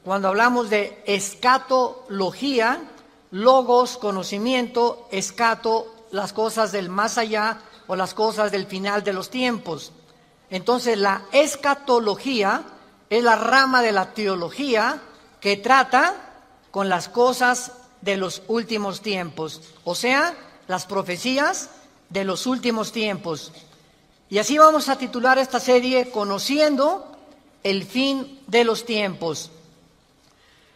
cuando hablamos de escatología, logos, conocimiento, escato, las cosas del más allá o las cosas del final de los tiempos. Entonces, la escatología es la rama de la teología que trata con las cosas de los últimos tiempos, o sea, las profecías de los últimos tiempos. Y así vamos a titular esta serie, Conociendo el fin de los tiempos.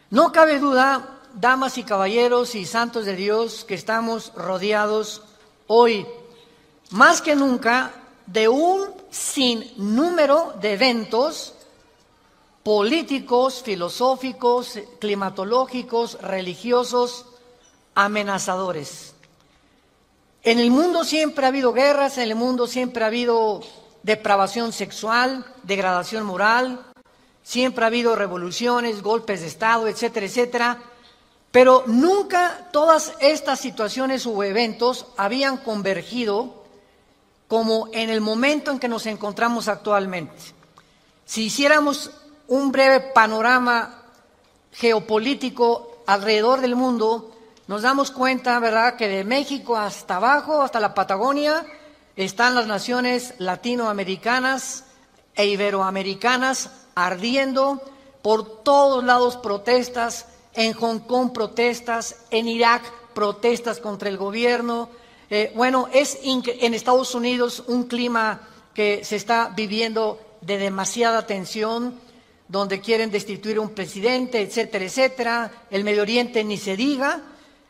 No cabe duda, damas y caballeros y santos de Dios, que estamos rodeados hoy, más que nunca, de un sinnúmero de eventos políticos, filosóficos, climatológicos, religiosos, amenazadores. En el mundo siempre ha habido guerras, en el mundo siempre ha habido depravación sexual, degradación moral, siempre ha habido revoluciones, golpes de Estado, etcétera, etcétera, pero nunca todas estas situaciones u eventos habían convergido como en el momento en que nos encontramos actualmente. Si hiciéramos un breve panorama geopolítico alrededor del mundo, nos damos cuenta, ¿verdad?, que de México hasta abajo, hasta la Patagonia, están las naciones latinoamericanas e iberoamericanas ardiendo, por todos lados protestas, en Hong Kong protestas, en Irak protestas contra el gobierno. Es en Estados Unidos un clima que se está viviendo de demasiada tensión, donde quieren destituir un presidente, etcétera, etcétera. El Medio Oriente ni se diga,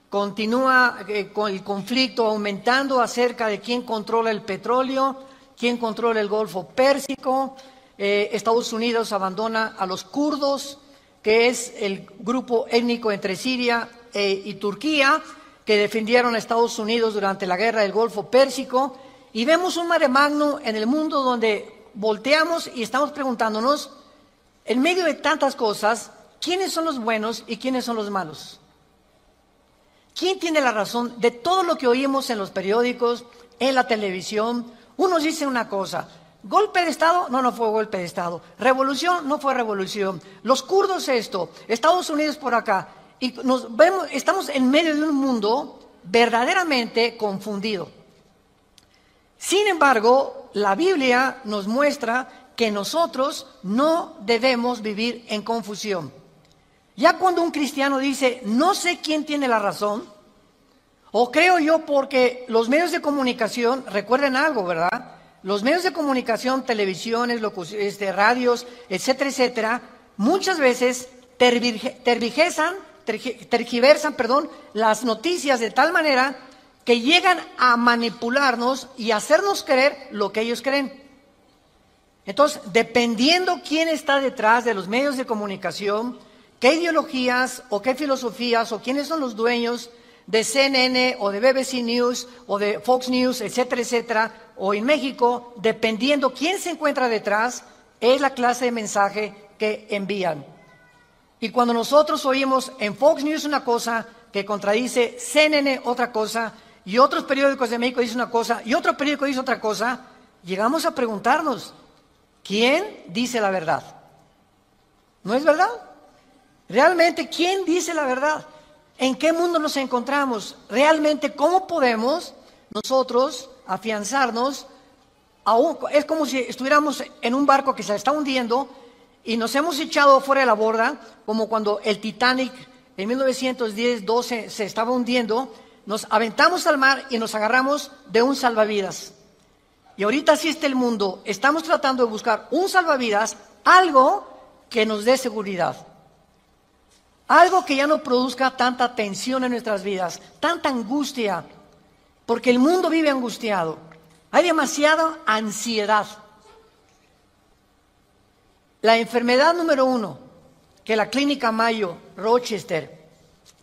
continúa con el conflicto aumentando acerca de quién controla el petróleo, quién controla el Golfo Pérsico. Estados Unidos abandona a los kurdos, que es el grupo étnico entre Siria y Turquía, que defendieron a Estados Unidos durante la guerra del Golfo Pérsico, y vemos un mare magnum en el mundo donde volteamos y estamos preguntándonos, en medio de tantas cosas, ¿quiénes son los buenos y quiénes son los malos? ¿Quién tiene la razón de todo lo que oímos en los periódicos, en la televisión? Unos dicen una cosa, ¿golpe de Estado? No, no fue golpe de Estado. ¿Revolución? No fue revolución. Los kurdos esto, Estados Unidos por acá. Y estamos en medio de un mundo verdaderamente confundido. Sin embargo, la Biblia nos muestra que nosotros no debemos vivir en confusión. Ya cuando un cristiano dice, no sé quién tiene la razón, o creo yo porque los medios de comunicación, recuerden algo, ¿verdad? Los medios de comunicación, televisiones, radios, etcétera, etcétera, muchas veces tergiversan, las noticias de tal manera que llegan a manipularnos y hacernos creer lo que ellos creen. Entonces, dependiendo quién está detrás de los medios de comunicación, qué ideologías o qué filosofías o quiénes son los dueños de CNN o de BBC News o de Fox News, etcétera, etcétera, o en México, dependiendo quién se encuentra detrás, es la clase de mensaje que envían. Y cuando nosotros oímos en Fox News una cosa que contradice CNN otra cosa, y otros periódicos de México dicen una cosa, y otro periódico dice otra cosa, llegamos a preguntarnos, ¿quién dice la verdad? ¿No es verdad? Realmente, ¿quién dice la verdad? ¿En qué mundo nos encontramos? Realmente, ¿cómo podemos nosotros afianzarnos? Es como si estuviéramos en un barco que se está hundiendo y nos hemos echado fuera de la borda, como cuando el Titanic en 1910-12 se estaba hundiendo, nos aventamos al mar y nos agarramos de un salvavidas. Y ahorita así está el mundo, estamos tratando de buscar un salvavidas, algo que nos dé seguridad. Algo que ya no produzca tanta tensión en nuestras vidas, tanta angustia, porque el mundo vive angustiado. Hay demasiada ansiedad. La enfermedad número 1, que la Clínica Mayo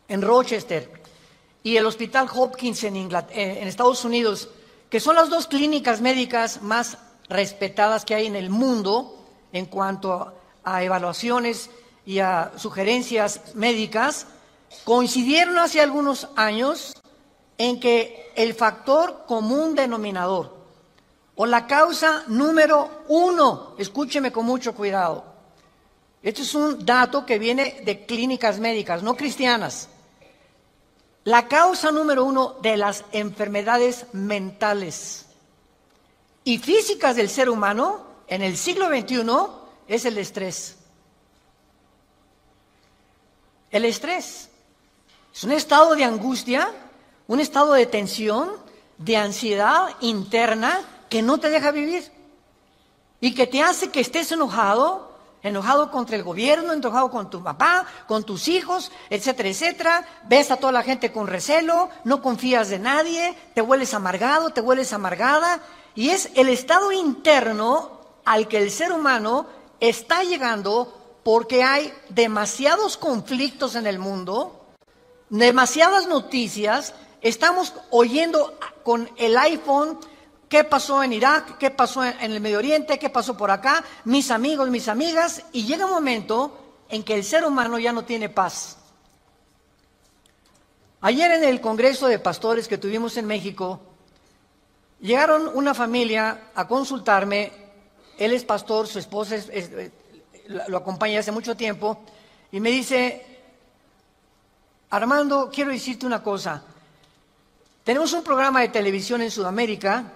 en Rochester, y el Hospital Hopkins en Estados Unidos, que son las dos clínicas médicas más respetadas que hay en el mundo en cuanto a evaluaciones y a sugerencias médicas, coincidieron hace algunos años en que el factor común denominador o la causa número 1, escúcheme con mucho cuidado, Esto es un dato que viene de clínicas médicas, no cristianas. La causa número 1 de las enfermedades mentales y físicas del ser humano en el siglo XXI es el estrés. El estrés es un estado de angustia, un estado de tensión, de ansiedad interna que no te deja vivir y que te hace que estés enojado contra el gobierno, enojado con tu papá, con tus hijos, etcétera, etcétera. Ves a toda la gente con recelo, no confías de nadie, te vuelves amargado, te vuelves amargada. Y es el estado interno al que el ser humano está llegando porque hay demasiados conflictos en el mundo, demasiadas noticias. Estamos oyendo con el iPhone qué pasó en Irak, qué pasó en el Medio Oriente, qué pasó por acá, mis amigos, mis amigas, y llega un momento en que el ser humano ya no tiene paz. Ayer en el Congreso de Pastores que tuvimos en México, llegaron una familia a consultarme. Él es pastor, su esposa lo acompaña hace mucho tiempo, y me dice: Armando, quiero decirte una cosa. Tenemos un programa de televisión en Sudamérica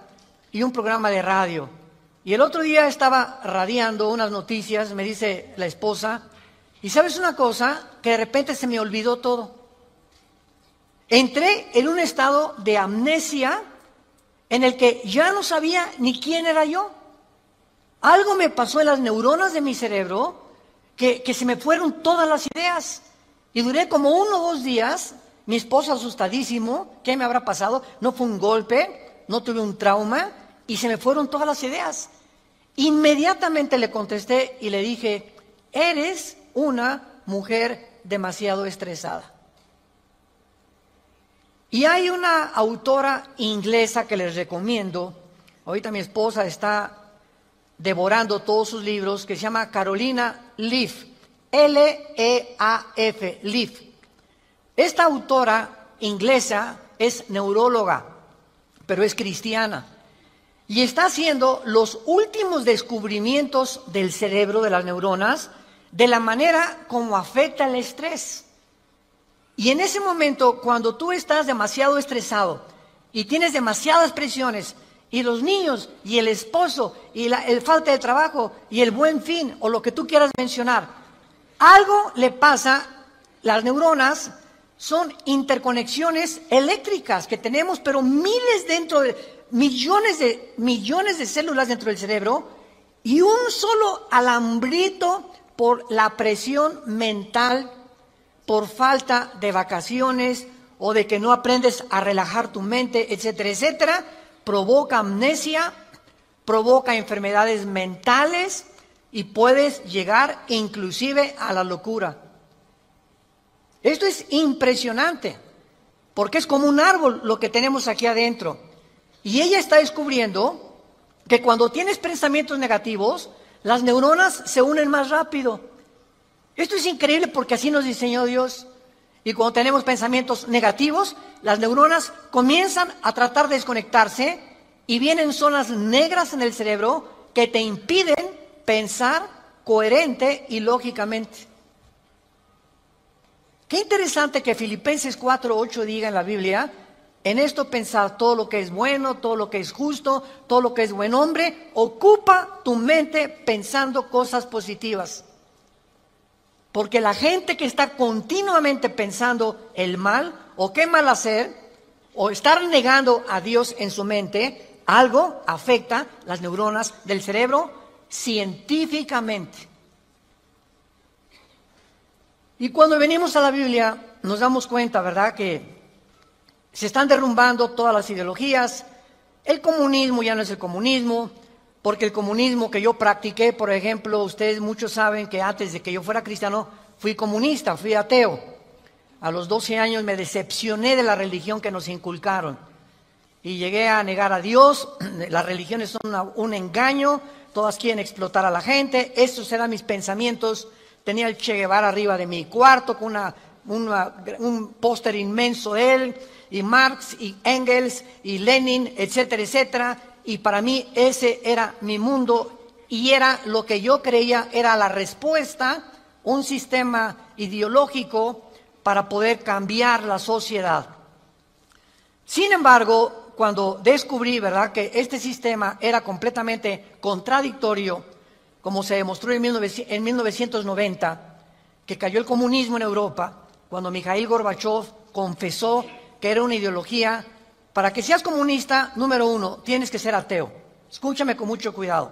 y un programa de radio. Y el otro día estaba radiando unas noticias, me dice la esposa, y ¿sabes una cosa? Que de repente se me olvidó todo. Entré en un estado de amnesia en el que ya no sabía ni quién era yo. Algo me pasó en las neuronas de mi cerebro que se me fueron todas las ideas. Y duré como 1 o 2 días, mi esposo asustadísimo, ¿qué me habrá pasado? No fue un golpe, no tuve un trauma, y se me fueron todas las ideas. Inmediatamente le contesté y le dije: eres una mujer demasiado estresada. Y hay una autora inglesa que les recomiendo, ahorita mi esposa está devorando todos sus libros, que se llama Carolina Leaf, L-E-A-F, Leaf. Esta autora inglesa es neuróloga, pero es cristiana, y está haciendo los últimos descubrimientos del cerebro, de las neuronas, de la manera como afecta el estrés. Y en ese momento, cuando tú estás demasiado estresado y tienes demasiadas presiones, y los niños, y el esposo, y el falta de trabajo, y el buen fin, o lo que tú quieras mencionar, algo le pasa. Las neuronas son interconexiones eléctricas que tenemos, pero millones de células dentro del cerebro, y un solo alambrito por la presión mental, por falta de vacaciones o de que no aprendes a relajar tu mente, etcétera, etcétera, provoca amnesia, provoca enfermedades mentales y puedes llegar inclusive a la locura. Esto es impresionante, porque es como un árbol lo que tenemos aquí adentro. Y ella está descubriendo que cuando tienes pensamientos negativos, las neuronas se unen más rápido. Esto es increíble porque así nos diseñó Dios. Y cuando tenemos pensamientos negativos, las neuronas comienzan a tratar de desconectarse y vienen zonas negras en el cerebro que te impiden pensar coherente y lógicamente. Qué interesante que Filipenses 4:8 diga en la Biblia: en esto pensar todo lo que es bueno, todo lo que es justo, todo lo que es buen hombre, ocupa tu mente pensando cosas positivas. Porque la gente que está continuamente pensando el mal, o qué mal hacer, o estar negando a Dios en su mente, algo afecta las neuronas del cerebro científicamente. Y cuando venimos a la Biblia, nos damos cuenta, ¿verdad?, que se están derrumbando todas las ideologías. El comunismo ya no es el comunismo, porque el comunismo que yo practiqué, por ejemplo, ustedes muchos saben que antes de que yo fuera cristiano, fui comunista, fui ateo. A los 12 años me decepcioné de la religión que nos inculcaron y llegué a negar a Dios. Las religiones son un engaño, todas quieren explotar a la gente. Estos eran mis pensamientos. Tenía el Che Guevara arriba de mi cuarto con un póster inmenso de él, y Marx y Engels y Lenin, etcétera, etcétera. Y para mí ese era mi mundo y era lo que yo creía era la respuesta un sistema ideológico para poder cambiar la sociedad. Sin embargo, cuando descubrí, ¿verdad?, que este sistema era completamente contradictorio, como se demostró en 1990, que cayó el comunismo en Europa, cuando Mikhail Gorbachev confesó que era una ideología. Para que seas comunista, número 1, tienes que ser ateo. Escúchame con mucho cuidado.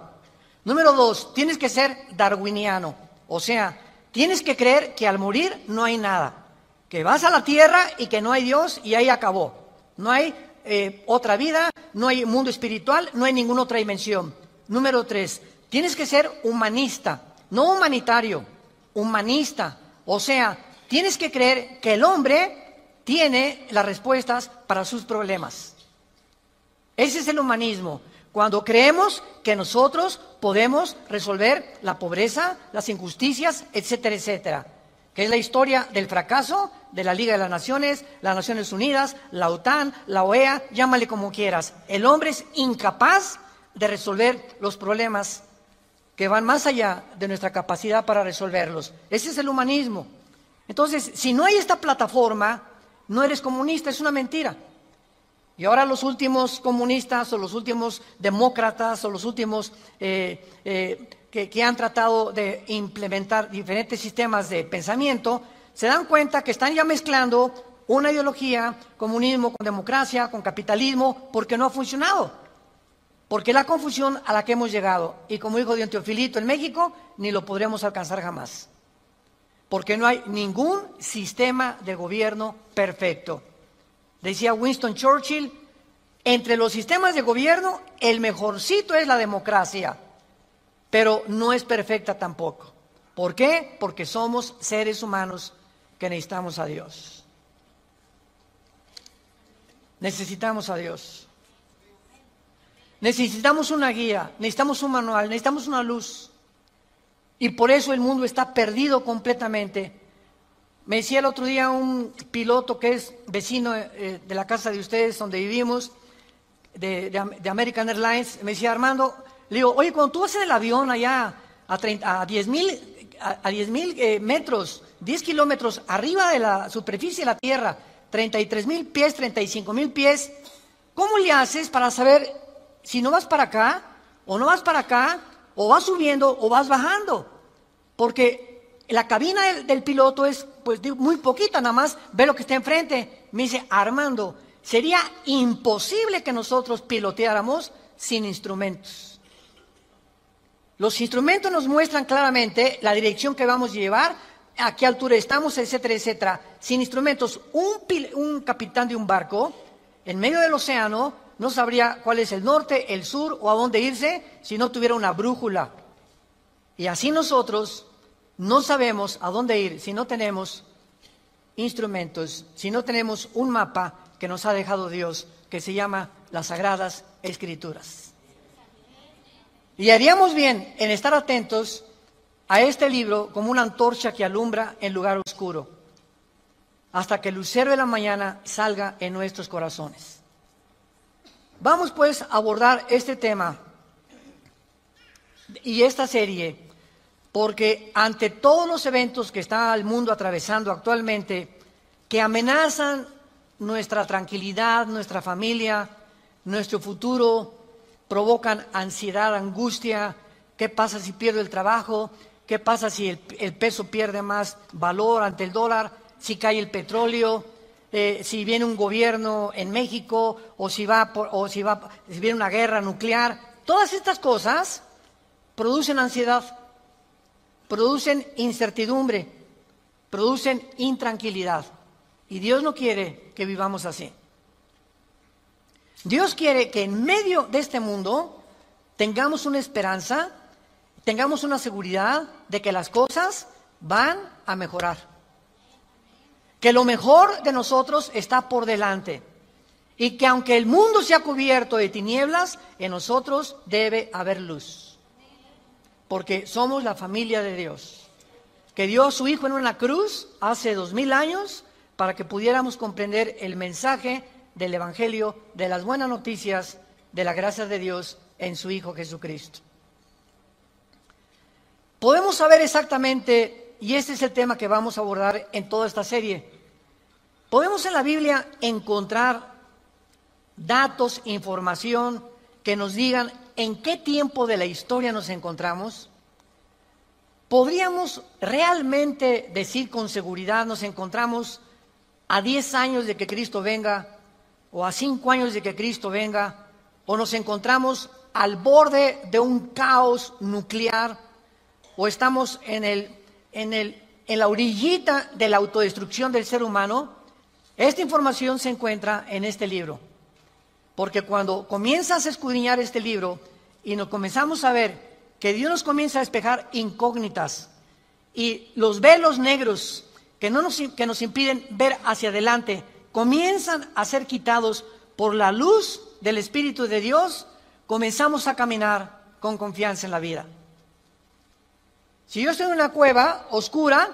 Número 2, tienes que ser darwiniano. O sea, tienes que creer que al morir no hay nada. Que vas a la tierra y que no hay Dios y ahí acabó. No hay otra vida, no hay mundo espiritual, no hay ninguna otra dimensión. Número 3, tienes que ser humanista, no humanitario, humanista. O sea, tienes que creer que el hombre tiene las respuestas para sus problemas. Ese es el humanismo. Cuando creemos que nosotros podemos resolver la pobreza, las injusticias, etcétera, etcétera. Que es la historia del fracaso de la Liga de las Naciones Unidas, la OTAN, la OEA, llámale como quieras. El hombre es incapaz de resolver los problemas que van más allá de nuestra capacidad para resolverlos. Ese es el humanismo. Entonces, si no hay esta plataforma, no eres comunista, es una mentira. Y ahora los últimos comunistas o los últimos demócratas o los últimos que han tratado de implementar diferentes sistemas de pensamiento, se dan cuenta que están ya mezclando una ideología, comunismo con democracia, con capitalismo, porque no ha funcionado. Porque es la confusión a la que hemos llegado. Y como dijo Don Teofilito en México, ni lo podremos alcanzar jamás. Porque no hay ningún sistema de gobierno perfecto. Decía Winston Churchill, entre los sistemas de gobierno, el mejorcito es la democracia, pero no es perfecta tampoco. ¿Por qué? Porque somos seres humanos que necesitamos a Dios. Necesitamos a Dios. Necesitamos una guía, necesitamos un manual, necesitamos una luz. Y por eso el mundo está perdido completamente. Me decía el otro día un piloto que es vecino de la casa de ustedes, donde vivimos, de American Airlines, me decía: Armando, le digo, oye, cuando tú vas en el avión allá a 10,000 metros, 10 kilómetros arriba de la superficie de la Tierra, 33,000 pies, 35,000 pies, ¿cómo le haces para saber si no vas para acá, o no vas para acá, o vas subiendo, o vas bajando? Porque la cabina del piloto es pues muy poquita, nada más ve lo que está enfrente. Me dice: Armando, sería imposible que nosotros piloteáramos sin instrumentos. Los instrumentos nos muestran claramente la dirección que vamos a llevar, a qué altura estamos, etcétera, etcétera. Sin instrumentos, un capitán de un barco en medio del océano no sabría cuál es el norte, el sur o a dónde irse si no tuviera una brújula. Y así nosotros no sabemos a dónde ir si no tenemos instrumentos, si no tenemos un mapa que nos ha dejado Dios, que se llama las Sagradas Escrituras. Y haríamos bien en estar atentos a este libro como una antorcha que alumbra en lugar oscuro, hasta que el lucero de la mañana salga en nuestros corazones. Vamos pues a abordar este tema y esta serie, porque ante todos los eventos que está el mundo atravesando actualmente, que amenazan nuestra tranquilidad, nuestra familia, nuestro futuro, provocan ansiedad, angustia. ¿Qué pasa si pierdo el trabajo? ¿Qué pasa si el peso pierde más valor ante el dólar? Si cae el petróleo, si viene un gobierno en México, o si viene una guerra nuclear. Todas estas cosas producen ansiedad, producen incertidumbre, producen intranquilidad. Y Dios no quiere que vivamos así. Dios quiere que en medio de este mundo tengamos una esperanza, tengamos una seguridad de que las cosas van a mejorar. Que lo mejor de nosotros está por delante. Y que aunque el mundo sea cubierto de tinieblas, en nosotros debe haber luz. Porque somos la familia de Dios, que dio a su Hijo en una cruz hace 2000 años para que pudiéramos comprender el mensaje del Evangelio, de las buenas noticias, de la gracia de Dios en su Hijo Jesucristo. Podemos saber exactamente y este es el tema que vamos a abordar en toda esta serie. Podemos en la Biblia encontrar datos, información que nos digan en qué tiempo de la historia nos encontramos. ¿Podríamos realmente decir con seguridad nos encontramos a 10 años de que Cristo venga, o a 5 años de que Cristo venga, o nos encontramos al borde de un caos nuclear, o estamos en la orillita de la autodestrucción del ser humano? Esta información se encuentra en este libro, porque cuando comienzas a escudriñar este libro y nos comenzamos a ver que Dios nos comienza a despejar incógnitas y los velos negros que nos impiden ver hacia adelante comienzan a ser quitados por la luz del Espíritu de Dios, comenzamos a caminar con confianza en la vida. Si yo estoy en una cueva oscura,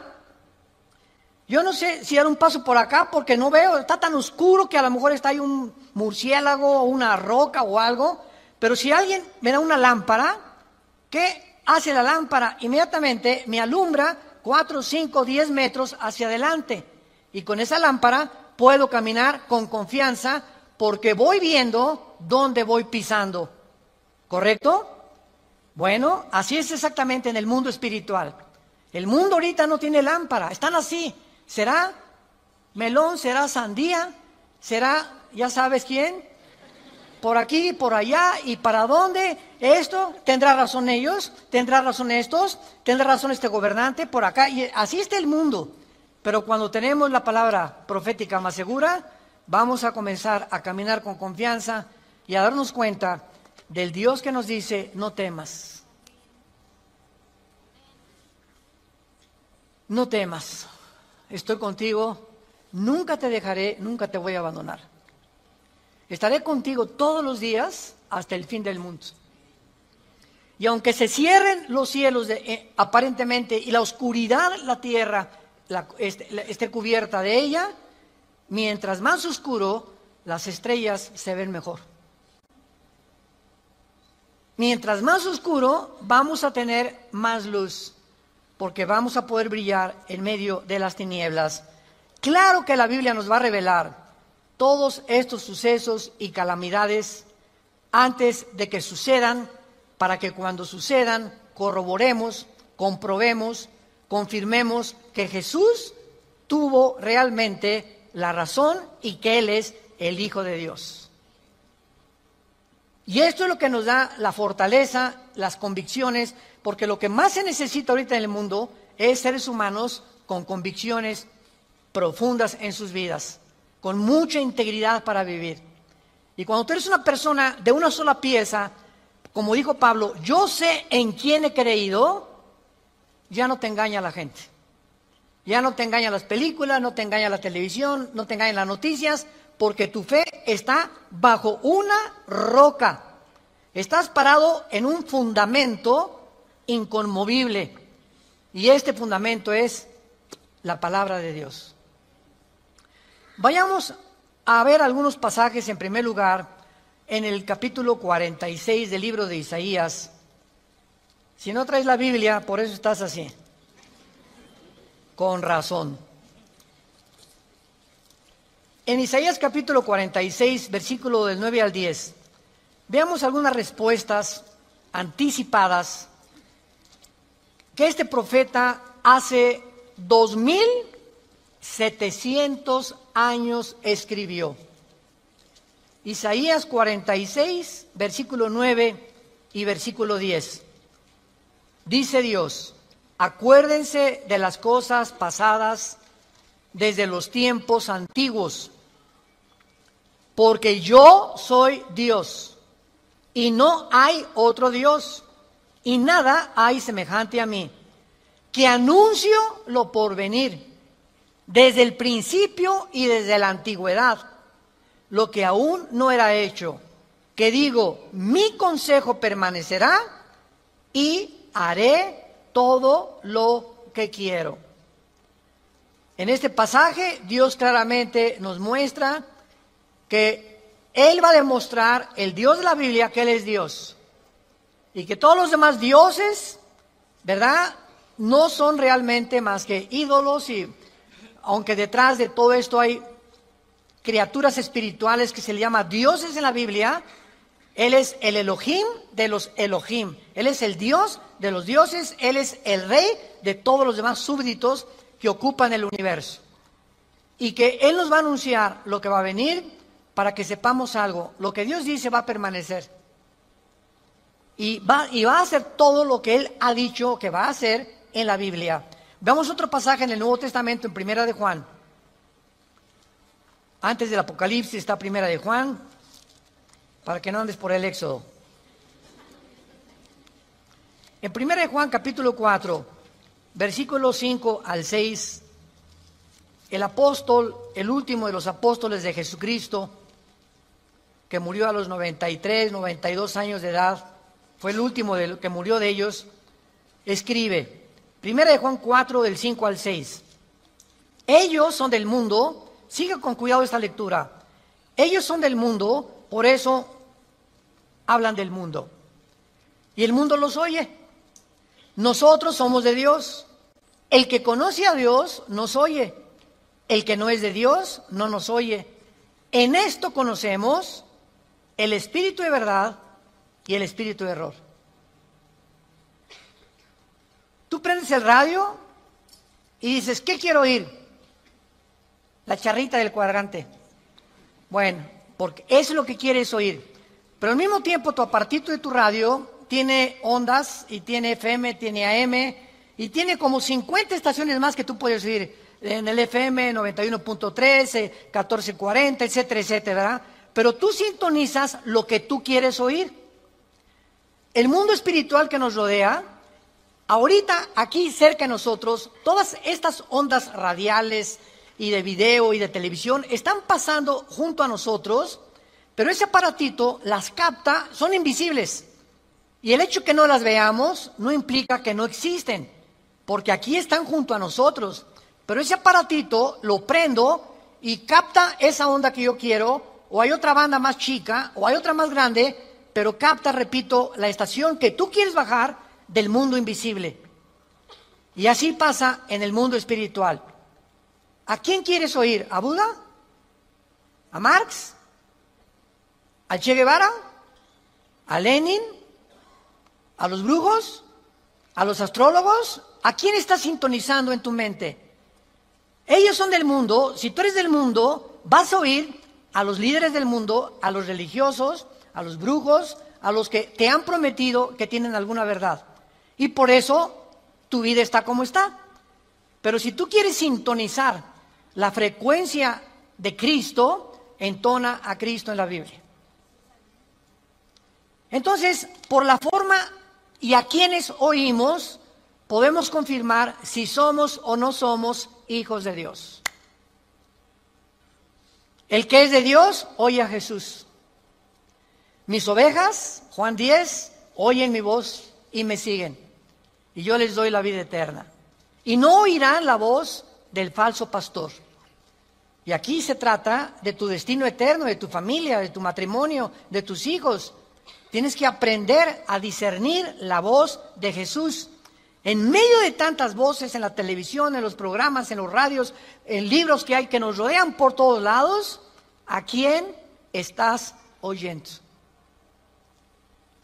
yo no sé si dar un paso por acá porque no veo, está tan oscuro que a lo mejor está ahí un murciélago o una roca o algo, pero si alguien me da una lámpara, ¿qué hace la lámpara? Inmediatamente me alumbra 4, 5, 10 metros hacia adelante, y con esa lámpara puedo caminar con confianza porque voy viendo dónde voy pisando. ¿Correcto? Bueno, así es exactamente en el mundo espiritual. El mundo ahorita no tiene lámpara, están así. ¿Será melón? ¿Será sandía? ¿Será, ya sabes quién? Por aquí, por allá, ¿y para dónde? Esto, ¿tendrá razón ellos? ¿Tendrá razón estos? ¿Tendrá razón este gobernante? Por acá, y así está el mundo. Pero cuando tenemos la palabra profética más segura, vamos a comenzar a caminar con confianza y a darnos cuenta del Dios que nos dice, no temas. No temas, estoy contigo, nunca te dejaré, nunca te voy a abandonar. Estaré contigo todos los días hasta el fin del mundo. Y aunque se cierren los cielos aparentemente y la oscuridad, la tierra, esté cubierta de ella, mientras más oscuro, las estrellas se ven mejor. Mientras más oscuro, vamos a tener más luz, porque vamos a poder brillar en medio de las tinieblas. Claro que la Biblia nos va a revelar todos estos sucesos y calamidades antes de que sucedan, para que cuando sucedan corroboremos, comprobemos, confirmemos que Jesús tuvo realmente la razón y que Él es el Hijo de Dios. Y esto es lo que nos da la fortaleza, las convicciones, porque lo que más se necesita ahorita en el mundo es seres humanos con convicciones profundas en sus vidas, con mucha integridad para vivir. Y cuando tú eres una persona de una sola pieza, como dijo Pablo, yo sé en quién he creído, ya no te engaña la gente. Ya no te engañan las películas, no te engaña la televisión, no te engañan las noticias, porque tu fe está bajo una roca. Estás parado en un fundamento inconmovible. Y este fundamento es la palabra de Dios. Vayamos a ver algunos pasajes en primer lugar en el capítulo 46 del libro de Isaías. Si no traes la Biblia, por eso estás así. Con razón. En Isaías capítulo 46, versículo del 9 al 10, veamos algunas respuestas anticipadas que este profeta hace 2700 años escribió. Isaías 46, versículo 9 y versículo 10. Dice Dios, acuérdense de las cosas pasadas desde los tiempos antiguos, porque yo soy Dios y no hay otro Dios, y nada hay semejante a mí, que anuncio lo porvenir, desde el principio y desde la antigüedad, lo que aún no era hecho, que digo, mi consejo permanecerá y haré todo lo que quiero. En este pasaje, Dios claramente nos muestra que Él va a demostrar, el Dios de la Biblia, que Él es Dios. Y que todos los demás dioses, ¿verdad?, no son realmente más que ídolos, y aunque detrás de todo esto hay criaturas espirituales que se le llama dioses en la Biblia, Él es el Elohim de los Elohim. Él es el Dios de los dioses. Él es el rey de todos los demás súbditos que ocupan el universo. Y que Él nos va a anunciar lo que va a venir para que sepamos algo. Lo que Dios dice va a permanecer. Y va a hacer todo lo que Él ha dicho que va a hacer en la Biblia. Veamos otro pasaje en el Nuevo Testamento, en Primera de Juan. Antes del Apocalipsis está Primera de Juan, para que no andes por el Éxodo. En Primera de Juan, capítulo 4, versículos 5 al 6, el apóstol, el último de los apóstoles de Jesucristo, que murió a los 93, 92 años de edad, fue el último que murió de ellos, escribe, Primera de Juan 4, del 5 al 6. Ellos son del mundo, siga con cuidado esta lectura, ellos son del mundo, por eso hablan del mundo. Y el mundo los oye. Nosotros somos de Dios. El que conoce a Dios nos oye. El que no es de Dios no nos oye. En esto conocemos el espíritu de verdad y el espíritu de error. Tú prendes el radio y dices, ¿qué quiero oír? La charrita del cuadrante. Bueno, porque eso es lo que quieres oír. Pero al mismo tiempo tu aparatito de tu radio tiene ondas y tiene FM, tiene AM y tiene como 50 estaciones más que tú puedes oír en el FM 91.3, 1440, etcétera, etcétera, ¿verdad? Pero tú sintonizas lo que tú quieres oír. El mundo espiritual que nos rodea, ahorita aquí cerca de nosotros, todas estas ondas radiales y de video y de televisión están pasando junto a nosotros, pero ese aparatito las capta, son invisibles. Y el hecho que no las veamos no implica que no existen, porque aquí están junto a nosotros. Pero ese aparatito lo prendo y capta esa onda que yo quiero, o hay otra banda más chica, o hay otra más grande, pero capta, repito, la estación que tú quieres bajar del mundo invisible. Y así pasa en el mundo espiritual. ¿A quién quieres oír? ¿A Buda? ¿A Marx? ¿A Che Guevara? ¿A Lenin? ¿A los brujos? ¿A los astrólogos? ¿A quién estás sintonizando en tu mente? Ellos son del mundo. Si tú eres del mundo, vas a oír a los líderes del mundo, a los religiosos, a los brujos, a los que te han prometido que tienen alguna verdad. Y por eso tu vida está como está. Pero si tú quieres sintonizar la frecuencia de Cristo, entona a Cristo en la Biblia. Entonces, por la forma y a quienes oímos, podemos confirmar si somos o no somos hijos de Dios. El que es de Dios, oye a Jesús. Mis ovejas, Juan 10, oyen mi voz y me siguen. Y yo les doy la vida eterna. Y no oirán la voz del falso pastor. Y aquí se trata de tu destino eterno, de tu familia, de tu matrimonio, de tus hijos. Tienes que aprender a discernir la voz de Jesús. En medio de tantas voces en la televisión, en los programas, en los radios, en libros que hay que nos rodean por todos lados, ¿a quién estás oyendo?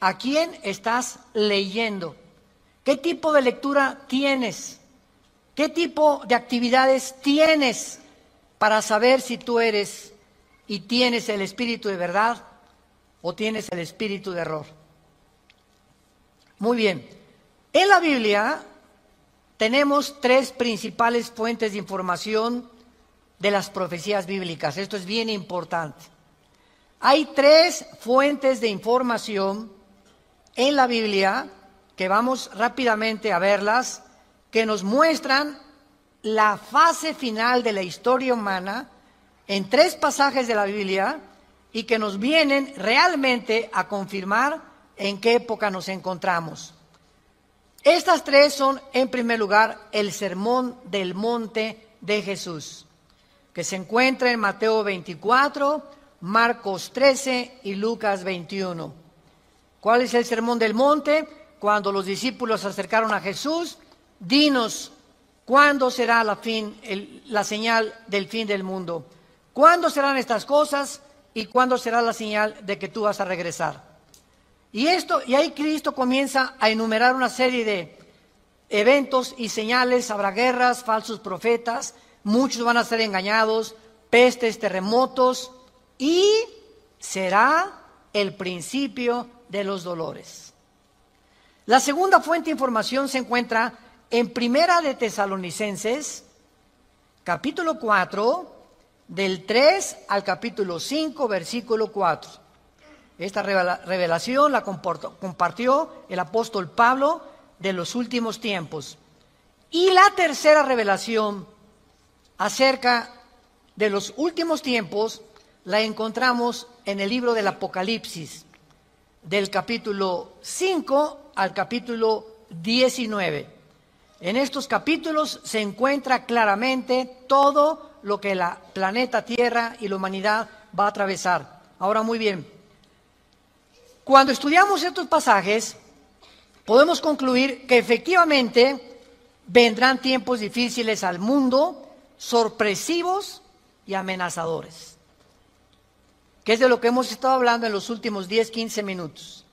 ¿A quién estás leyendo? ¿Qué tipo de lectura tienes? ¿Qué tipo de actividades tienes para saber si tú eres y tienes el espíritu de verdad o tienes el espíritu de error? Muy bien. En la Biblia tenemos tres principales fuentes de información de las profecías bíblicas. Esto es bien importante. Hay tres fuentes de información en la Biblia que vamos rápidamente a verlas, que nos muestran la fase final de la historia humana en tres pasajes de la Biblia y que nos vienen realmente a confirmar en qué época nos encontramos. Estas tres son, en primer lugar, el Sermón del Monte de Jesús, que se encuentra en Mateo 24, Marcos 13 y Lucas 21. ¿Cuál es el Sermón del Monte? Cuando los discípulos se acercaron a Jesús dinos, ¿cuándo será la señal del fin del mundo? ¿Cuándo serán estas cosas y cuándo será la señal de que tú vas a regresar? Y ahí Cristo comienza a enumerar una serie de eventos y señales. Habrá guerras, falsos profetas, muchos van a ser engañados, pestes, terremotos, y será el principio de los dolores. La segunda fuente de información se encuentra en Primera de Tesalonicenses, capítulo 4, del 3 al capítulo 5, versículo 4. Esta revelación la compartió el apóstol Pablo de los últimos tiempos. Y la tercera revelación acerca de los últimos tiempos la encontramos en el libro del Apocalipsis, del capítulo 5 al capítulo 19. En estos capítulos se encuentra claramente todo lo que la planeta Tierra y la humanidad va a atravesar. Ahora, muy bien, cuando estudiamos estos pasajes, podemos concluir que efectivamente vendrán tiempos difíciles al mundo, sorpresivos y amenazadores, que es de lo que hemos estado hablando en los últimos 10, 15 minutos.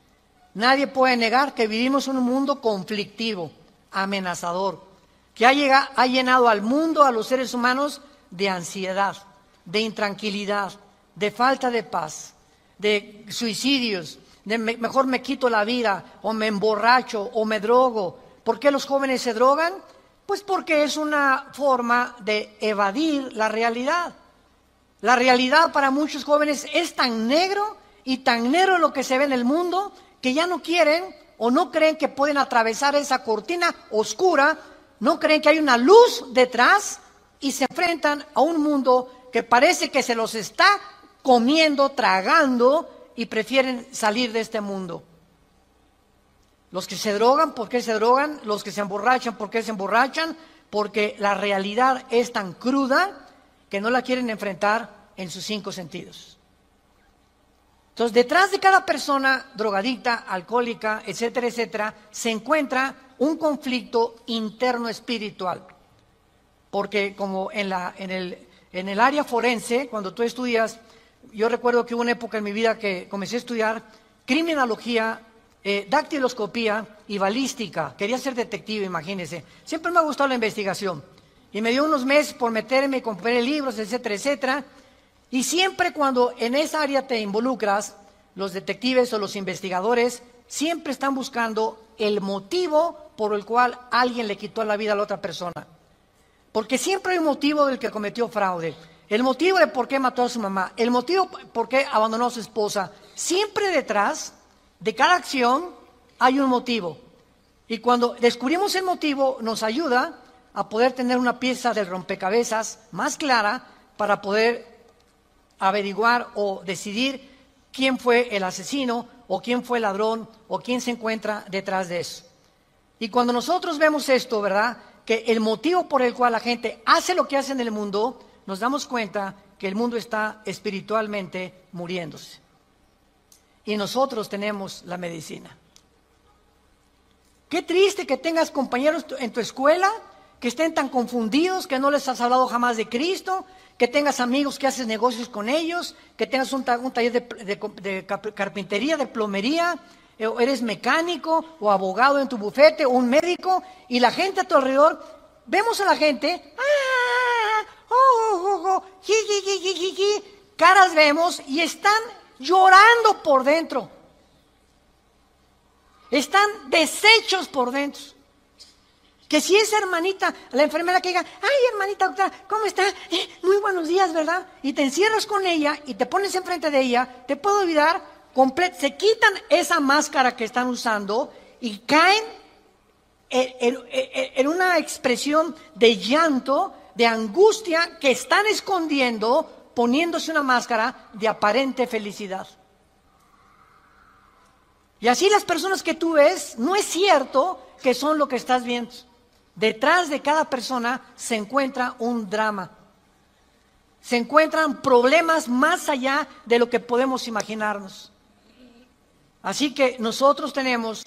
Nadie puede negar que vivimos en un mundo conflictivo, amenazador, que ha llenado al mundo, a los seres humanos, de ansiedad, de intranquilidad, de falta de paz, de suicidios, de mejor me quito la vida, o me emborracho, o me drogo. ¿Por qué los jóvenes se drogan? Pues porque es una forma de evadir la realidad. La realidad para muchos jóvenes es tan negro y tan negro lo que se ve en el mundo que ya no quieren o no creen que pueden atravesar esa cortina oscura, no creen que hay una luz detrás y se enfrentan a un mundo que parece que se los está comiendo, tragando, y prefieren salir de este mundo. Los que se drogan, ¿por qué se drogan? Los que se emborrachan, ¿por qué se emborrachan? Porque la realidad es tan cruda que no la quieren enfrentar en sus 5 sentidos. Entonces, detrás de cada persona drogadicta, alcohólica, etcétera, etcétera, se encuentra un conflicto interno espiritual. Porque como en el área forense, cuando tú estudias, yo recuerdo que hubo una época en mi vida que comencé a estudiar criminología, dactiloscopía y balística. Quería ser detective, imagínense. Siempre me ha gustado la investigación. Y me dio unos meses por meterme, compré libros, etcétera, etcétera. Y siempre cuando en esa área te involucras, los detectives o los investigadores siempre están buscando el motivo por el cual alguien le quitó la vida a la otra persona. Porque siempre hay un motivo del que cometió fraude. El motivo de por qué mató a su mamá, el motivo por qué abandonó a su esposa. Siempre detrás de cada acción hay un motivo. Y cuando descubrimos el motivo, nos ayuda a poder tener una pieza del rompecabezas más clara para poder averiguar o decidir quién fue el asesino o quién fue el ladrón o quién se encuentra detrás de eso. Y cuando nosotros vemos esto, ¿verdad?, que el motivo por el cual la gente hace lo que hace en el mundo, nos damos cuenta que el mundo está espiritualmente muriéndose. Y nosotros tenemos la medicina. Qué triste que tengas compañeros en tu escuela que estén tan confundidos, que no les has hablado jamás de Cristo, que tengas amigos que haces negocios con ellos, que tengas un taller de carpintería, de plomería, o eres mecánico o abogado en tu bufete o un médico, y la gente a tu alrededor, vemos a la gente, caras vemos y están llorando por dentro, están deshechos por dentro. Que si esa hermanita, la enfermera que diga, ay hermanita doctora, ¿cómo está? Muy buenos días, ¿verdad? Y te encierras con ella y te pones enfrente de ella, te puede olvidar, se quitan esa máscara que están usando y caen en una expresión de llanto, de angustia que están escondiendo, poniéndose una máscara de aparente felicidad. Y así las personas que tú ves, no es cierto que son lo que estás viendo. Detrás de cada persona se encuentra un drama. Se encuentran problemas más allá de lo que podemos imaginarnos. Así que nosotros tenemos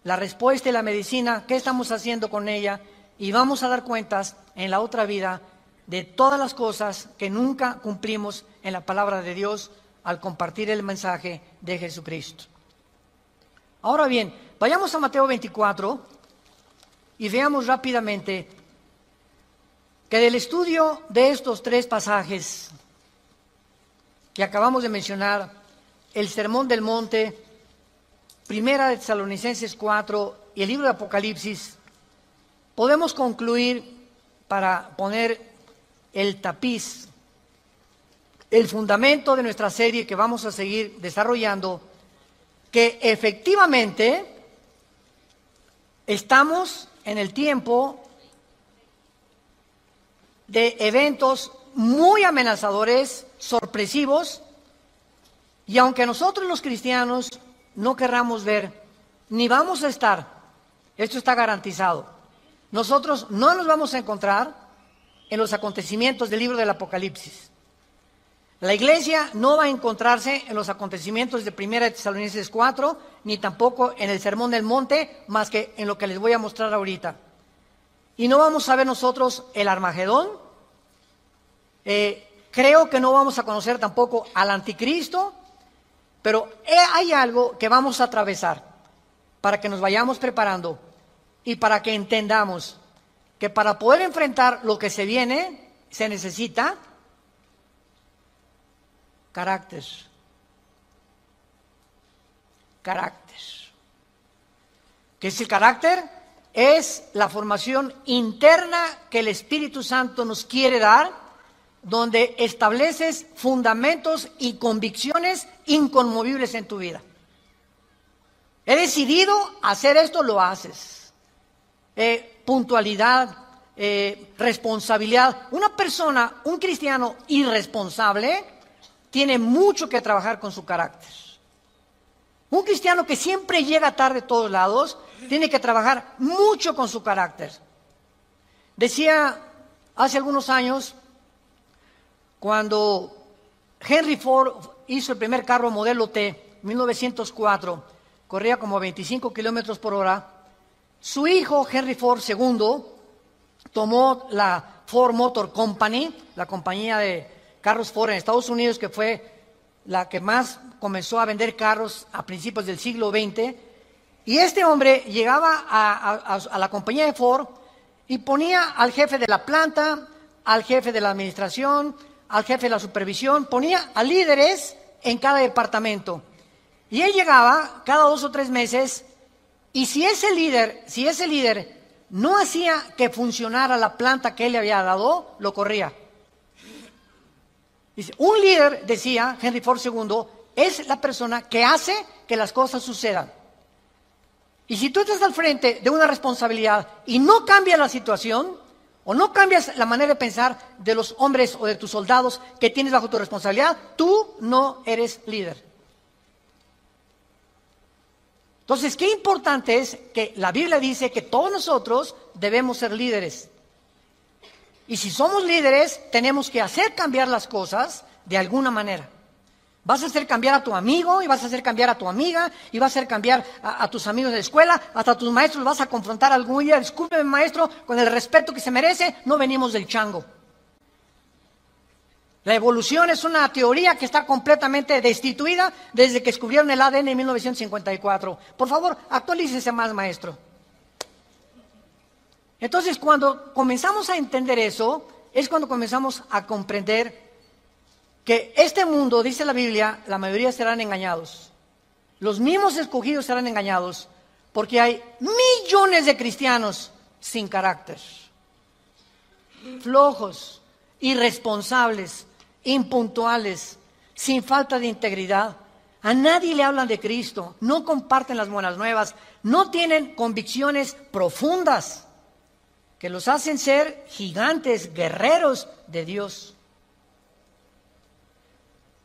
la respuesta y la medicina. ¿Qué estamos haciendo con ella? y vamos a dar cuentas en la otra vida de todas las cosas que nunca cumplimos en la palabra de Dios al compartir el mensaje de Jesucristo. Ahora bien, vayamos a Mateo 24 y veamos rápidamente que del estudio de estos tres pasajes que acabamos de mencionar, el Sermón del Monte, Primera de Tesalonicenses 4 y el libro de Apocalipsis, podemos concluir, para poner el tapiz, el fundamento de nuestra serie que vamos a seguir desarrollando, que efectivamente estamos en el tiempo de eventos muy amenazadores, sorpresivos, y aunque nosotros los cristianos no querramos ver, ni vamos a estar, esto está garantizado, nosotros no nos vamos a encontrar en los acontecimientos del libro del Apocalipsis. La iglesia no va a encontrarse en los acontecimientos de Primera de Tesalonicenses 4, ni tampoco en el Sermón del Monte, más que en lo que les voy a mostrar ahorita. Y no vamos a ver nosotros el Armagedón. Creo que no vamos a conocer tampoco al Anticristo, pero hay algo que vamos a atravesar para que nos vayamos preparando y para que entendamos que para poder enfrentar lo que se viene, se necesita carácter. Carácter. ¿Qué es el carácter? Es la formación interna que el Espíritu Santo nos quiere dar, donde estableces fundamentos y convicciones inconmovibles en tu vida. He decidido hacer esto, lo haces. Puntualidad, responsabilidad. Una persona, un cristiano irresponsable, tiene mucho que trabajar con su carácter. Un cristiano que siempre llega tarde a todos lados, tiene que trabajar mucho con su carácter. Decía hace algunos años, cuando Henry Ford hizo el primer carro modelo T, 1904, corría como 25 kilómetros por hora, su hijo Henry Ford II tomó la Ford Motor Company, la compañía de carros Ford en Estados Unidos, que fue la que más comenzó a vender carros a principios del siglo XX, y este hombre llegaba a la compañía de Ford y ponía al jefe de la planta, al jefe de la administración, al jefe de la supervisión, ponía a líderes en cada departamento. Y él llegaba cada 2 o 3 meses, y si ese líder no hacía que funcionara la planta que él le había dado, lo corría. Dice, un líder, decía Henry Ford II, es la persona que hace que las cosas sucedan. Y si tú estás al frente de una responsabilidad y no cambias la situación, o no cambias la manera de pensar de los hombres o de tus soldados que tienes bajo tu responsabilidad, tú no eres líder. Entonces, qué importante es que la Biblia dice que todos nosotros debemos ser líderes. Y si somos líderes, tenemos que hacer cambiar las cosas de alguna manera. Vas a hacer cambiar a tu amigo, y vas a hacer cambiar a tu amiga, y vas a hacer cambiar a tus amigos de la escuela, hasta a tus maestros vas a confrontar algún día. Discúlpeme, maestro, con el respeto que se merece, no venimos del chango. La evolución es una teoría que está completamente destituida desde que descubrieron el ADN en 1954. Por favor, actualícese más, maestro. Entonces, cuando comenzamos a entender eso, es cuando comenzamos a comprender que este mundo, dice la Biblia, la mayoría serán engañados. Los mismos escogidos serán engañados, porque hay millones de cristianos sin carácter, flojos, irresponsables, impuntuales, sin falta de integridad. A nadie le hablan de Cristo, no comparten las buenas nuevas, no tienen convicciones profundas que los hacen ser gigantes, guerreros de Dios.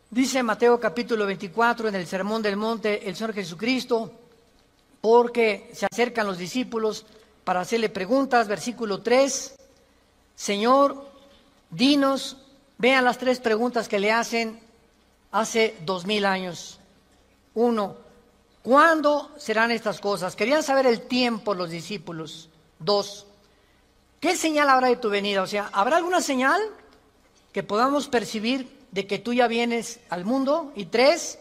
Dice Mateo capítulo 24 en el Sermón del Monte el Señor Jesucristo, porque se acercan los discípulos para hacerle preguntas, versículo 3, Señor, dinos, vean las 3 preguntas que le hacen hace 2000 años. 1, ¿cuándo serán estas cosas? Querían saber el tiempo los discípulos. 2, ¿Qué señal habrá de tu venida? O sea, ¿habrá alguna señal que podamos percibir de que tú ya vienes al mundo? Y 3,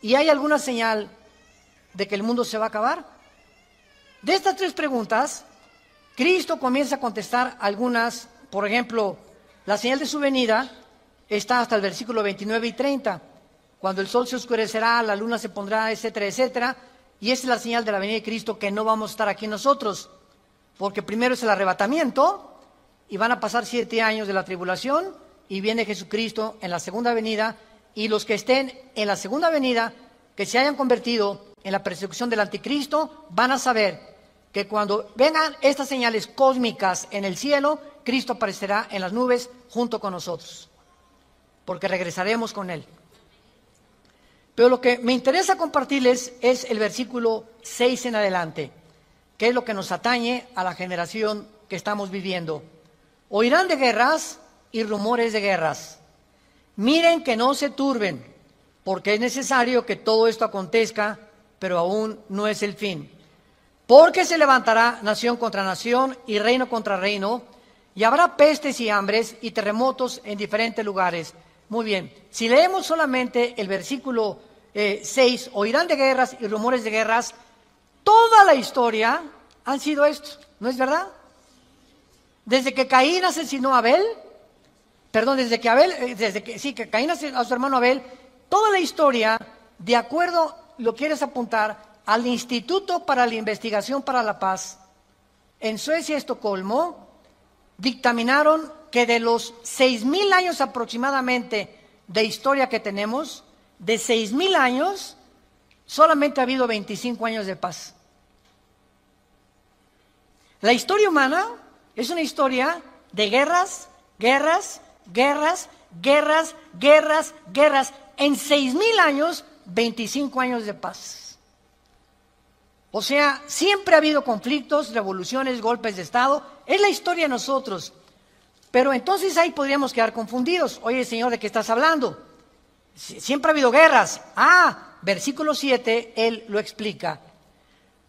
¿y hay alguna señal de que el mundo se va a acabar? De estas 3 preguntas, Cristo comienza a contestar algunas. Por ejemplo, la señal de su venida está hasta el versículo 29 y 30, cuando el sol se oscurecerá, la luna se pondrá, etcétera, etcétera, y esa es la señal de la venida de Cristo, que no vamos a estar aquí nosotros, porque primero es el arrebatamiento, y van a pasar 7 años de la tribulación, y viene Jesucristo en la segunda venida, y los que estén en la segunda venida, que se hayan convertido en la persecución del anticristo, van a saber que cuando vengan estas señales cósmicas en el cielo, Cristo aparecerá en las nubes junto con nosotros, porque regresaremos con Él. Pero lo que me interesa compartirles es el versículo 6 en adelante, que es lo que nos atañe a la generación que estamos viviendo. Oirán de guerras y rumores de guerras. Miren que no se turben, porque es necesario que todo esto acontezca, pero aún no es el fin. Porque se levantará nación contra nación y reino contra reino, y habrá pestes y hambres y terremotos en diferentes lugares. Muy bien, si leemos solamente el versículo 6, oirán de guerras y rumores de guerras, toda la historia han sido estos, ¿no es verdad? Desde que Caín asesinó a Abel, que Caín asesinó a su hermano Abel, toda la historia, de acuerdo, lo quieres apuntar, al Instituto para la Investigación para la Paz, en Suecia, Estocolmo, dictaminaron que de los 6,000 años aproximadamente de historia que tenemos, de 6,000 años, solamente ha habido 25 años de paz. La historia humana es una historia de guerras, guerras, guerras, guerras, guerras, guerras. En 6,000 años, 25 años de paz. O sea, siempre ha habido conflictos, revoluciones, golpes de Estado. Es la historia de nosotros. Pero entonces ahí podríamos quedar confundidos. Oye, Señor, ¿de qué estás hablando? Siempre ha habido guerras. Versículo 7, Él lo explica.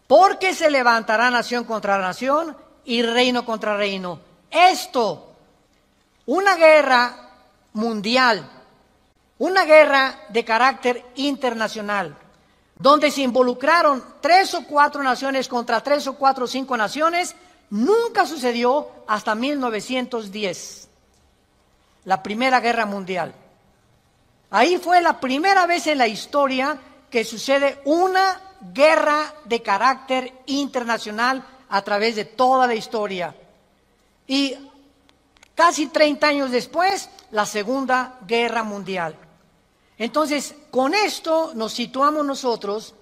Porque se levantará nación contra nación y reino contra reino. Esto, una guerra mundial, una guerra de carácter internacional, donde se involucraron 3 o 4 naciones contra 3 o 4 o 5 naciones, nunca sucedió hasta 1910, la Primera Guerra Mundial. Ahí fue la primera vez en la historia que sucede una guerra de carácter internacional a través de toda la historia. Y casi 30 años después, la Segunda Guerra Mundial. Entonces, con esto nos situamos nosotros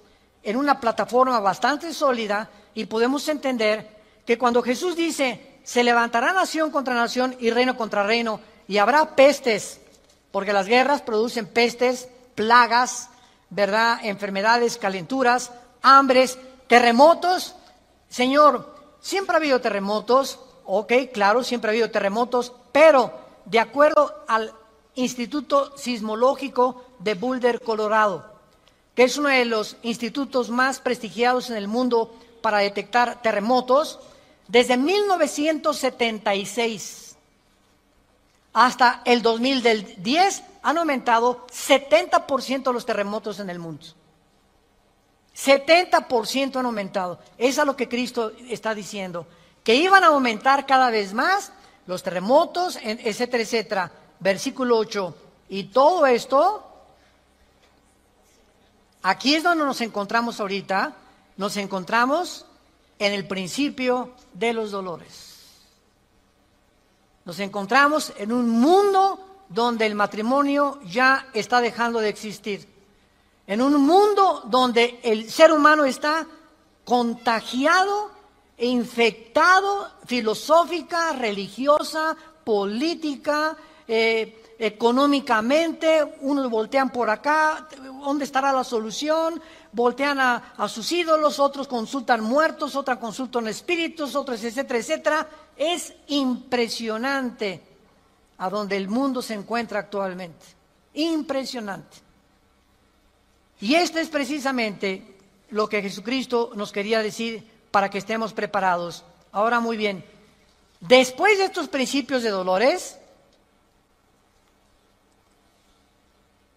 en una plataforma bastante sólida y podemos entender que cuando Jesús dice, se levantará nación contra nación y reino contra reino, y habrá pestes, porque las guerras producen pestes, plagas, ¿verdad? Enfermedades, calenturas, hambres, terremotos. Señor, siempre ha habido terremotos, ok, claro, siempre ha habido terremotos, pero de acuerdo al Instituto Sismológico de Boulder, Colorado, que es uno de los institutos más prestigiados en el mundo para detectar terremotos, desde 1976 hasta el 2010 han aumentado 70% los terremotos en el mundo. 70% han aumentado. Eso es lo que Cristo está diciendo, que iban a aumentar cada vez más los terremotos, etcétera, etcétera. Versículo 8. Y todo esto, aquí es donde nos encontramos ahorita, nos encontramos en el principio de los dolores. Nos encontramos en un mundo donde el matrimonio ya está dejando de existir. En un mundo donde el ser humano está contagiado e infectado filosófica, religiosa, política, económicamente. Unos voltean por acá, ¿dónde estará la solución? Voltean a sus ídolos, otros consultan muertos, otros consultan espíritus, otros, etcétera, etcétera. Es impresionante a donde el mundo se encuentra actualmente. Impresionante. Y esto es precisamente lo que Jesucristo nos quería decir para que estemos preparados. Ahora, muy bien, Después de estos principios de dolores,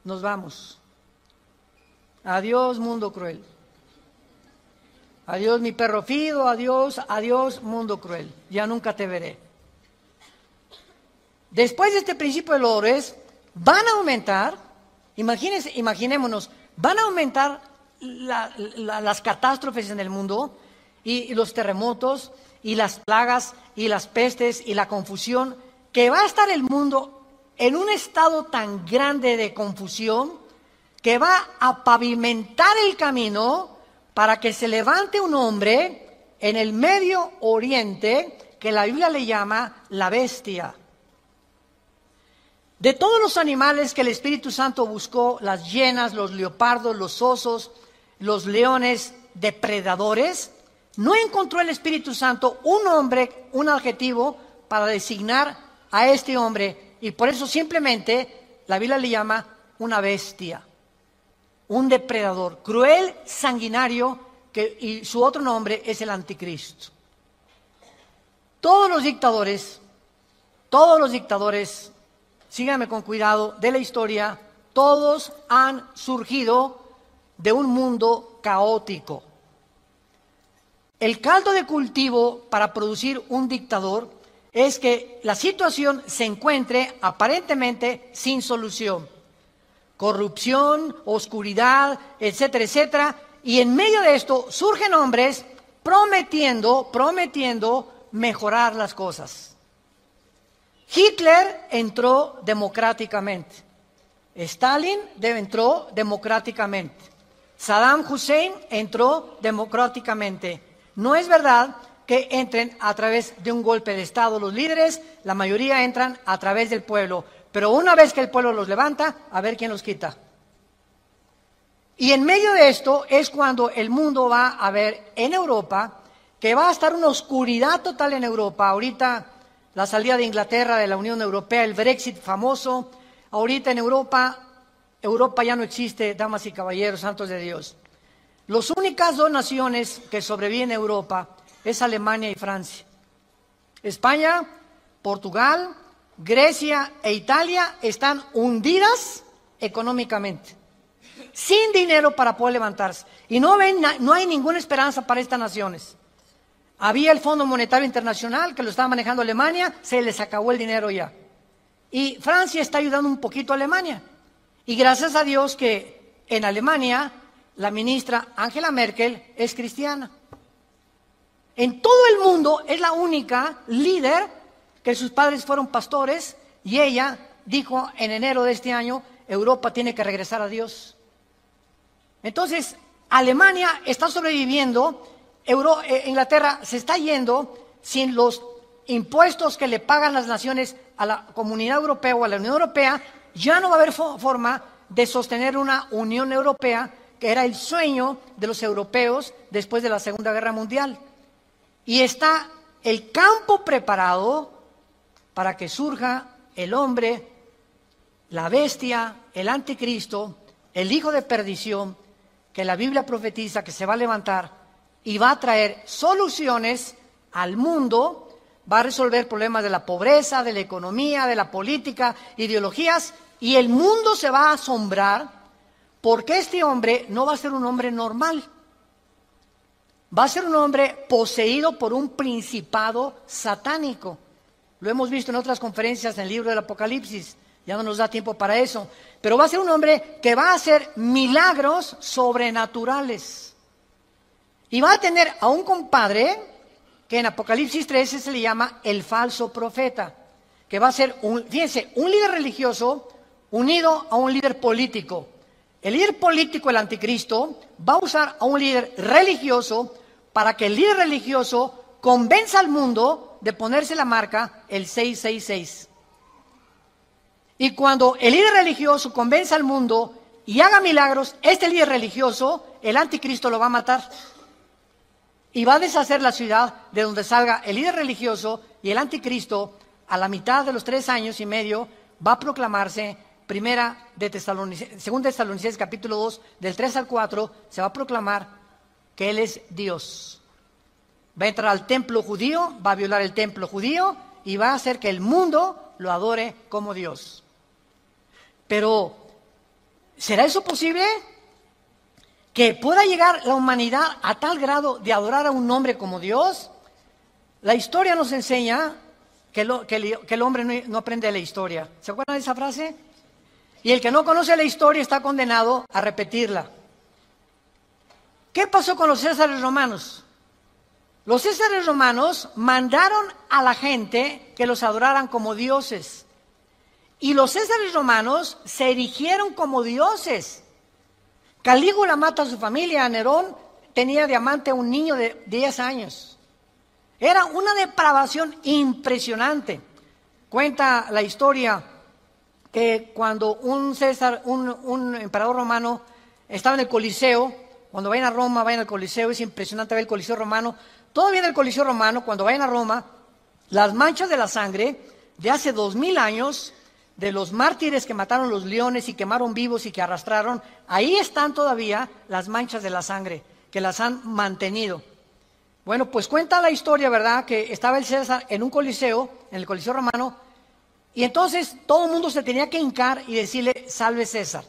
nos vamos. Adiós, mundo cruel. Adiós, mi perro fido, adiós, adiós, mundo cruel. Ya nunca te veré. Después de este principio de dolores, van a aumentar, imaginémonos, van a aumentar las catástrofes en el mundo y los terremotos y las plagas y las pestes y la confusión, que va a estar el mundo en un estado tan grande de confusión que va a pavimentar el camino para que se levante un hombre en el Medio Oriente que la Biblia le llama la bestia. De todos los animales que el Espíritu Santo buscó, las hienas, los leopardos, los osos, los leones depredadores, no encontró el Espíritu Santo un hombre, un adjetivo para designar a este hombre, y por eso simplemente la Biblia le llama una bestia, un depredador, cruel, sanguinario, y su otro nombre es el anticristo. Todos los dictadores, síganme con cuidado, de la historia, todos han surgido de un mundo caótico. El caldo de cultivo para producir un dictador es que la situación se encuentre aparentemente sin solución. Corrupción, oscuridad, etcétera, etcétera. Y en medio de esto surgen hombres prometiendo mejorar las cosas. Hitler entró democráticamente. Stalin entró democráticamente. Saddam Hussein entró democráticamente. No es verdad que entren a través de un golpe de Estado los líderes, la mayoría entran a través del pueblo. Pero una vez que el pueblo los levanta, a ver quién los quita. Y en medio de esto es cuando el mundo va a ver en Europa que va a estar una oscuridad total en Europa. Ahorita la salida de Inglaterra de la Unión Europea, el Brexit famoso. Ahorita en Europa ya no existe, damas y caballeros, santos de Dios. Las únicas dos naciones que sobreviven en Europa es Alemania y Francia. España, Portugal, Grecia e Italia están hundidas económicamente, sin dinero para poder levantarse. Y no hay ninguna esperanza para estas naciones. Había el Fondo Monetario Internacional que lo estaba manejando Alemania, se les acabó el dinero ya. Y Francia está ayudando un poquito a Alemania. Y gracias a Dios que en Alemania la ministra Angela Merkel es cristiana. En todo el mundo es la única líder que sus padres fueron pastores y ella dijo en enero de este año, Europa tiene que regresar a Dios. Entonces, Alemania está sobreviviendo, Inglaterra se está yendo sin los impuestos que le pagan las naciones a la Comunidad Europea o a la Unión Europea. Ya no va a haber forma de sostener una Unión Europea, que era el sueño de los europeos después de la Segunda Guerra Mundial. Y está el campo preparado para que surja el hombre, la bestia, el anticristo, el hijo de perdición, que la Biblia profetiza que se va a levantar y va a traer soluciones al mundo, va a resolver problemas de la pobreza, de la economía, de la política, ideologías, y el mundo se va a asombrar porque este hombre no va a ser un hombre normal. Va a ser un hombre poseído por un principado satánico. Lo hemos visto en otras conferencias en el libro del Apocalipsis. Ya no nos da tiempo para eso. Pero va a ser un hombre que va a hacer milagros sobrenaturales. Y va a tener a un compadre que en Apocalipsis 13 se le llama el falso profeta. Que va a ser, fíjense, un líder religioso unido a un líder político. El líder político, el anticristo, va a usar a un líder religioso para que el líder religioso convenza al mundo de ponerse la marca el 666. Y cuando el líder religioso convenza al mundo y haga milagros, este líder religioso, el anticristo lo va a matar. Y va a deshacer la ciudad de donde salga el líder religioso, y el anticristo, a la mitad de los 3 años y medio, va a proclamarse. Segunda Tesalonicenses capítulo 2, del 3 al 4, se va a proclamar que Él es Dios. Va a entrar al templo judío, va a violar el templo judío y va a hacer que el mundo lo adore como Dios. Pero, ¿será eso posible? ¿Que pueda llegar la humanidad a tal grado de adorar a un hombre como Dios? La historia nos enseña que el hombre no aprende de la historia. ¿Se acuerdan de esa frase? Y el que no conoce la historia está condenado a repetirla. ¿Qué pasó con los césares romanos? Los césares romanos mandaron a la gente que los adoraran como dioses. Y los césares romanos se erigieron como dioses. Calígula mata a su familia. Nerón tenía de amante a un niño de 10 años. Era una depravación impresionante. Cuenta la historia que cuando un emperador romano estaba en el Coliseo, cuando vayan a Roma, vayan al Coliseo, es impresionante ver el Coliseo romano. Todavía en el Coliseo romano, cuando vayan a Roma, las manchas de la sangre de hace 2000 años, de los mártires que mataron los leones y quemaron vivos y que arrastraron, ahí están todavía las manchas de la sangre, que las han mantenido. Bueno, pues cuenta la historia, ¿verdad?, que estaba el César en un coliseo, en el Coliseo romano, y entonces todo el mundo se tenía que hincar y decirle, salve César.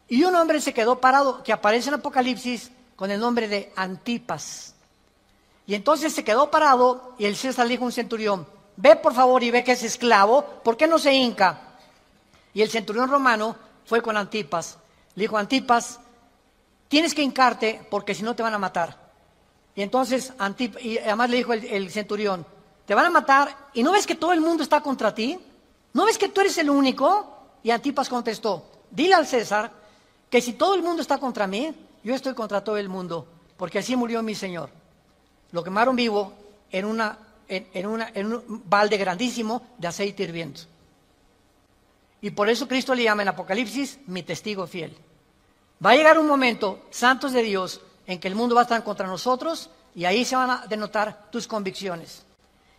Y un hombre se quedó parado, que aparece en Apocalipsis con el nombre de Antipas. Y entonces se quedó parado y el César le dijo a un centurión, ve por favor y ve que es esclavo, ¿por qué no se hinca? Y el centurión romano fue con Antipas. Le dijo, Antipas, tienes que hincarte porque si no te van a matar. Y entonces y además le dijo el centurión, te van a matar y ¿no ves que todo el mundo está contra ti? ¿No ves que tú eres el único? Y Antipas contestó, dile al César que si todo el mundo está contra mí, yo estoy contra todo el mundo, porque así murió mi Señor. Lo quemaron vivo en un balde grandísimo de aceite hirviendo. Y por eso Cristo le llama en Apocalipsis mi testigo fiel. Va a llegar un momento, santos de Dios, en que el mundo va a estar contra nosotros y ahí se van a denotar tus convicciones.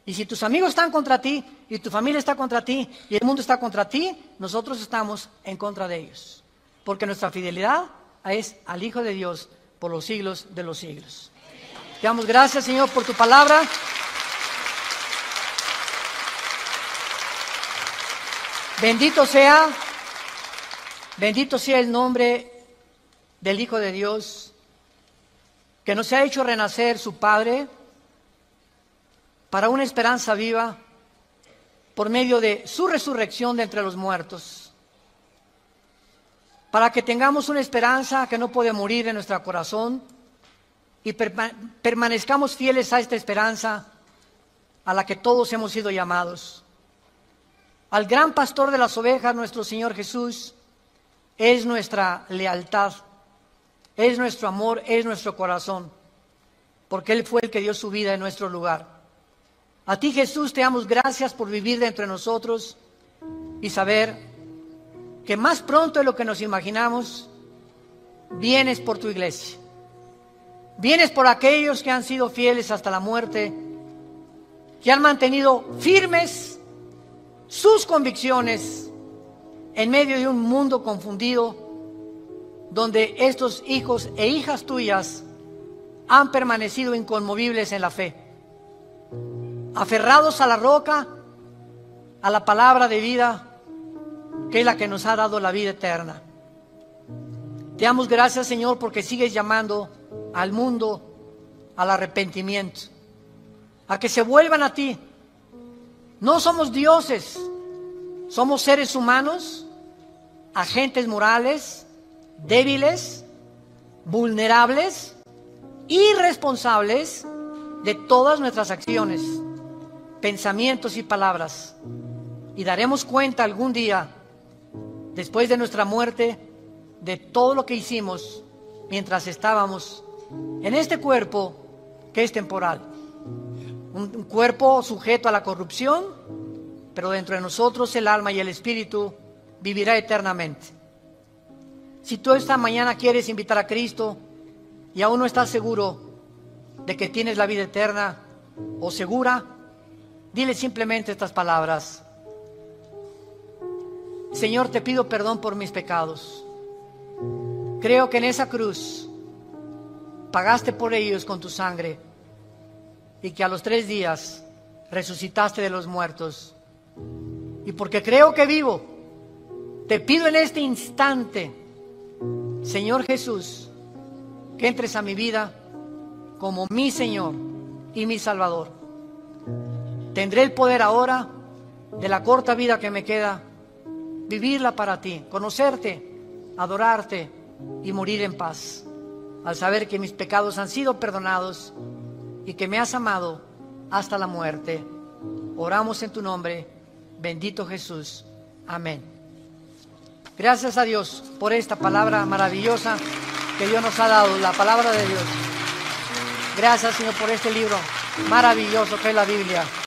Y si tus amigos están contra ti y tu familia está contra ti y el mundo está contra ti, nosotros estamos en contra de ellos. Porque nuestra fidelidad es al Hijo de Dios por los siglos de los siglos. Te damos gracias, Señor, por tu palabra. Bendito sea el nombre del Hijo de Dios, que nos ha hecho renacer su Padre para una esperanza viva por medio de su resurrección de entre los muertos, para que tengamos una esperanza que no puede morir en nuestro corazón y permanezcamos fieles a esta esperanza a la que todos hemos sido llamados. Al gran pastor de las ovejas, nuestro Señor Jesús, es nuestra lealtad, es nuestro amor, es nuestro corazón, porque Él fue el que dio su vida en nuestro lugar. A ti, Jesús, te damos gracias por vivir de entre nosotros y saber que más pronto de lo que nos imaginamos, vienes por tu iglesia. Vienes por aquellos que han sido fieles hasta la muerte, que han mantenido firmes sus convicciones en medio de un mundo confundido, donde estos hijos e hijas tuyas han permanecido inconmovibles en la fe, aferrados a la roca, a la palabra de vida, que es la que nos ha dado la vida eterna. Te damos gracias, Señor, porque sigues llamando al mundo al arrepentimiento, a que se vuelvan a ti. No somos dioses, somos seres humanos, agentes morales, débiles, vulnerables, irresponsables de todas nuestras acciones, pensamientos y palabras. Y daremos cuenta algún día, después de nuestra muerte, de todo lo que hicimos mientras estábamos en este cuerpo que es temporal. Un cuerpo sujeto a la corrupción, pero dentro de nosotros el alma y el espíritu vivirá eternamente. Si tú esta mañana quieres invitar a Cristo y aún no estás seguro de que tienes la vida eterna o segura, dile simplemente estas palabras: Señor, te pido perdón por mis pecados. Creo que en esa cruz pagaste por ellos con tu sangre. y que a los 3 días resucitaste de los muertos. Y porque creo que vivo, te pido en este instante, Señor Jesús, que entres a mi vida como mi Señor y mi Salvador. Tendré el poder ahora, de la corta vida que me queda, vivirla para ti, conocerte, adorarte y morir en paz, al saber que mis pecados han sido perdonados y que me has amado hasta la muerte. Oramos en tu nombre, bendito Jesús. Amén. Gracias a Dios por esta palabra maravillosa que Dios nos ha dado, la palabra de Dios. Gracias, Señor, por este libro maravilloso que es la Biblia.